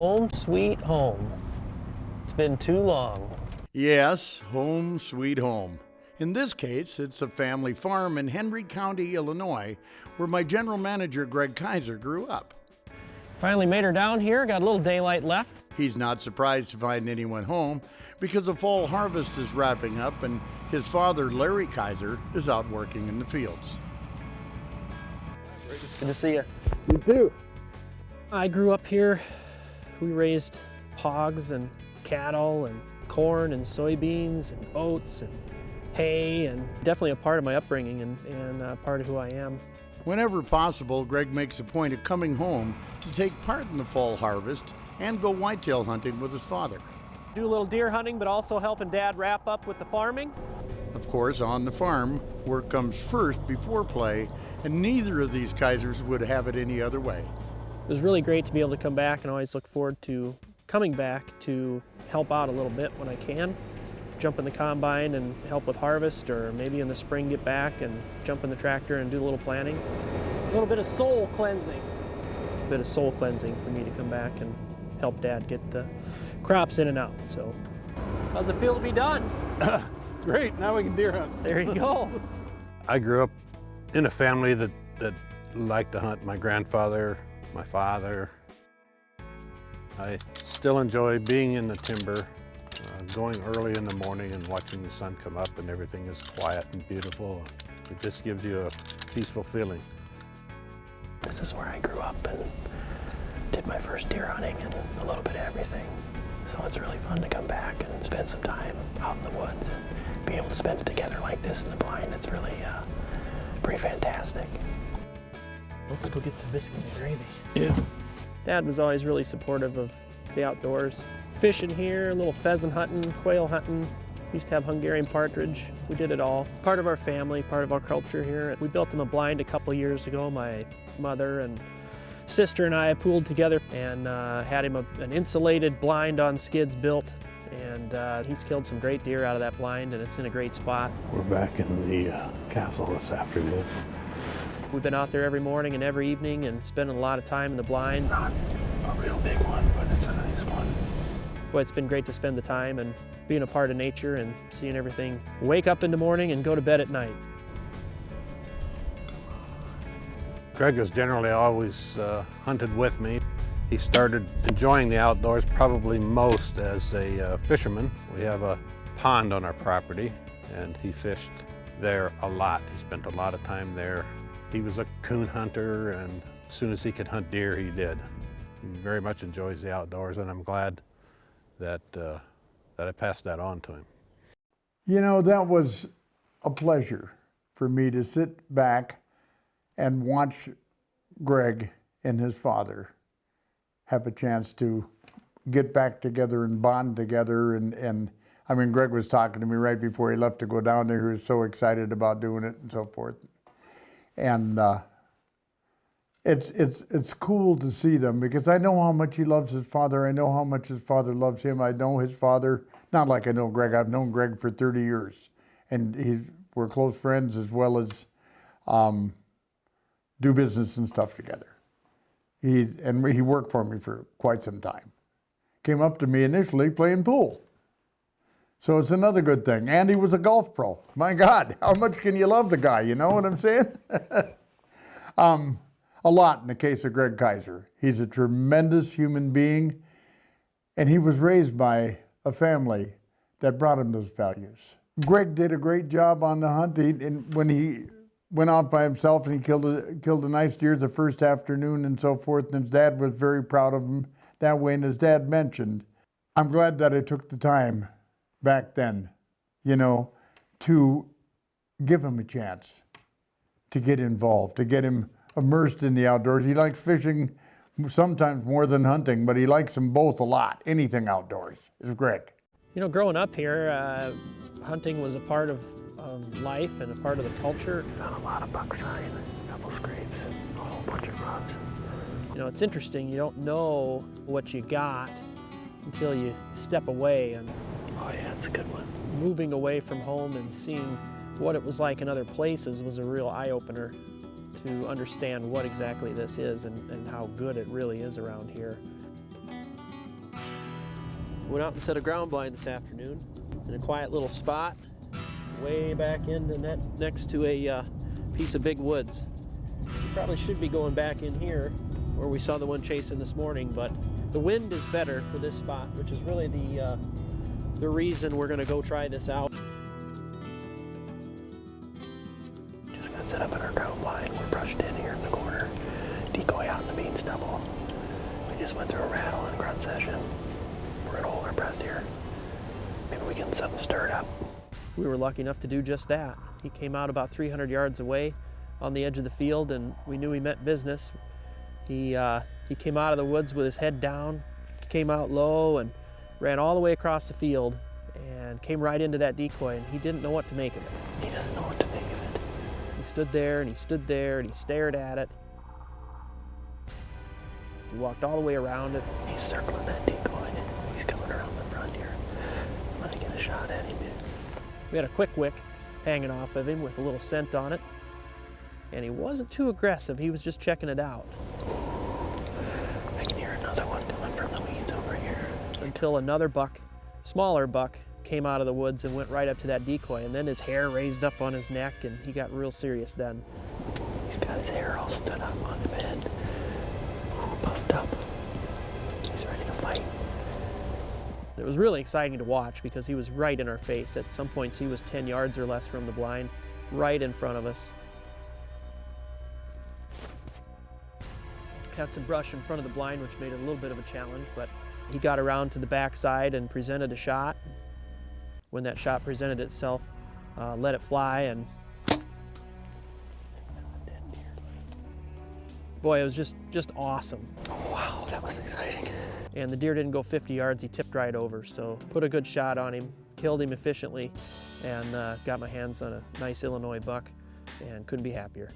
Home sweet home. It's been too long. Yes, home sweet home. In this case, it's a family farm in Henry County, Illinois, where my general manager, Greg Kaiser, grew up. Finally made her down here, got a little daylight left. He's not surprised to find anyone home because the fall harvest is wrapping up and his father, Larry Kaiser, is out working in the fields. Good to see you. You too. I grew up here. We raised hogs and cattle and corn and soybeans and oats and hay, and definitely a part of my upbringing and part of who I am. Whenever possible, Greg makes a point of coming home to take part in the fall harvest and go whitetail hunting with his father. Do a little deer hunting, but also helping Dad wrap up with the farming. Of course, on the farm, work comes first before play, and neither of these Kaisers would have it any other way. It was really great to be able to come back, and always look forward to coming back to help out a little bit when I can. Jump in the combine and help with harvest, or maybe in the spring get back and jump in the tractor and do a little planting. A little bit of soul cleansing. A bit of soul cleansing for me to come back and help Dad get the crops in and out. So, how's it feel to be done? Great, now we can deer hunt. There you go. I grew up in a family that liked to hunt. My grandfather, my father. I still enjoy being in the timber, going early in the morning and watching the sun come up and everything is quiet and beautiful. It just gives you a peaceful feeling. This is where I grew up and did my first deer hunting and a little bit of everything. So it's really fun to come back and spend some time out in the woods and be able to spend it together like this in the blind. It's really pretty fantastic. Let's go get some biscuits and gravy. Yeah. Dad was always really supportive of the outdoors. Fishing here, a little pheasant hunting, quail hunting. We used to have Hungarian partridge. We did it all. Part of our family, part of our culture here. We built him a blind a couple years ago. My mother and sister and I pooled together and had him an insulated blind on skids built. And he's killed some great deer out of that blind, and it's in a great spot. We're back in the castle this afternoon. We've been out there every morning and every evening and spending a lot of time in the blind. It's not a real big one, but it's a nice one. Boy, it's been great to spend the time and being a part of nature and seeing everything wake up in the morning and go to bed at night. Greg has generally always hunted with me. He started enjoying the outdoors probably most as a fisherman. We have a pond on our property and he fished there a lot. He spent a lot of time there. He was a coon hunter, and as soon as he could hunt deer, he did. He very much enjoys the outdoors, and I'm glad that I passed that on to him. You know, that was a pleasure for me to sit back and watch Greg and his father have a chance to get back together and bond together. And I mean, Greg was talking to me right before he left to go down there. He was so excited about doing it and so forth. And it's cool to see them because I know how much he loves his father. I know how much his father loves him. I know his father, not like I know Greg. I've known Greg for 30 years, and we're close friends as well as do business and stuff together. He worked for me for quite some time. Came up to me initially playing pool. So it's another good thing. And he was a golf pro. My God, how much can you love the guy? You know what I'm saying? A lot in the case of Greg Kaiser. He's a tremendous human being, and he was raised by a family that brought him those values. Greg did a great job on the hunt. When he went out by himself and he killed a nice deer the first afternoon and so forth, and his dad was very proud of him that way. And his dad mentioned, I'm glad that I took the time back then, you know, to give him a chance to get involved, to get him immersed in the outdoors. He likes fishing sometimes more than hunting, but he likes them both a lot. Anything outdoors is Greg. You know, growing up here, hunting was a part of life and a part of the culture. Found a lot of buck sign, a couple scrapes, a whole bunch of rubs. You know, it's interesting. You don't know what you got until you step away. And oh yeah, it's a good one. Moving away from home and seeing what it was like in other places was a real eye-opener to understand what exactly this is and how good it really is around here. Went out and set a ground blind this afternoon in a quiet little spot way back in the net next to a piece of big woods. We probably should be going back in here where we saw the one chasing this morning, but the wind is better for this spot, which is really the reason we're gonna go try this out. Just got set up in our ground blind. We're brushed in here in the corner. Decoy out in the bean stubble. We just went through a rattle and grunt session. We're gonna hold our breath here. Maybe we get something stirred up. We were lucky enough to do just that. He came out about 300 yards away on the edge of the field, and we knew he meant business. He came out of the woods with his head down, came out low, and ran all the way across the field and came right into that decoy, and he didn't know what to make of it. He doesn't know what to make of it. He stood there and he stood there and he stared at it. He walked all the way around it. He's circling that decoy. He's coming around the front here. I'm gonna get a shot at him. We had a quick wick hanging off of him with a little scent on it, and he wasn't too aggressive. He was just checking it out. I can hear another one coming from the weeds over here. Until another buck, smaller buck, came out of the woods and went right up to that decoy, and then his hair raised up on his neck and he got real serious then. He's got his hair all stood up on the bed. Pumped up. He's ready to fight. It was really exciting to watch because he was right in our face. At some points he was 10 yards or less from the blind, right in front of us. Had some brush in front of the blind, which made it a little bit of a challenge, but he got around to the backside and presented a shot. When that shot presented itself, let it fly, and boy, it was just awesome. Wow, that was exciting. And the deer didn't go 50 yards, he tipped right over, so put a good shot on him, killed him efficiently, and got my hands on a nice Illinois buck, and couldn't be happier.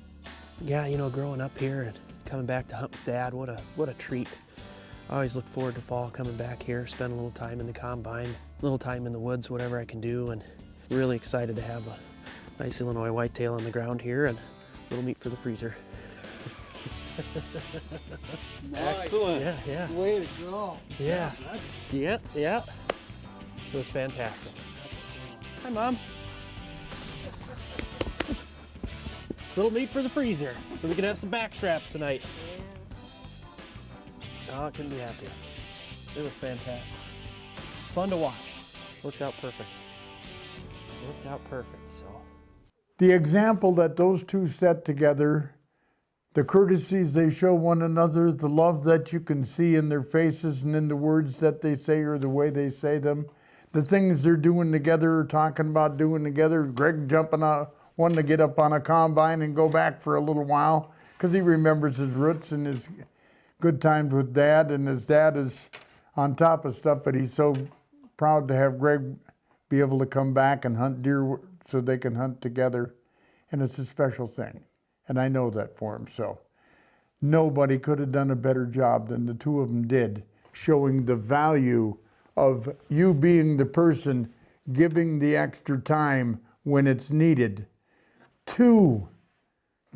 Yeah, you know, growing up here and coming back to hunt with Dad, what a treat. I always look forward to fall, coming back here, spend a little time in the combine, a little time in the woods, whatever I can do, and really excited to have a nice Illinois whitetail on the ground here and a little meat for the freezer. Excellent. Yeah. Way to go. Yeah. Yeah. It was fantastic. Hi, Mom. Little meat for the freezer, so we can have some back straps tonight. Oh, I couldn't be happier. It was fantastic. Fun to watch. Worked out perfect. So. The example that those two set together, the courtesies they show one another, the love that you can see in their faces and in the words that they say or the way they say them, the things they're doing together or talking about doing together. Greg jumping out, wanting to get up on a combine and go back for a little while because he remembers his roots and his good times with Dad, and his dad is on top of stuff, but he's so proud to have Greg be able to come back and hunt deer so they can hunt together, and it's a special thing, and I know that for him. So nobody could have done a better job than the two of them did, showing the value of you being the person giving the extra time when it's needed to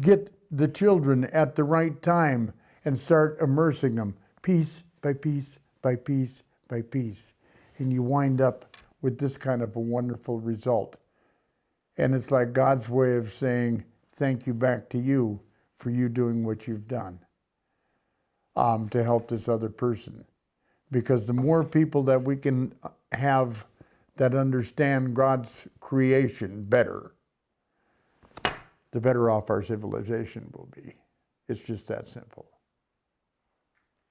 get the children at the right time and start immersing them piece by piece by piece by piece. And you wind up with this kind of a wonderful result. And it's like God's way of saying thank you back to you for you doing what you've done to help this other person. Because the more people that we can have that understand God's creation better, the better off our civilization will be. It's just that simple.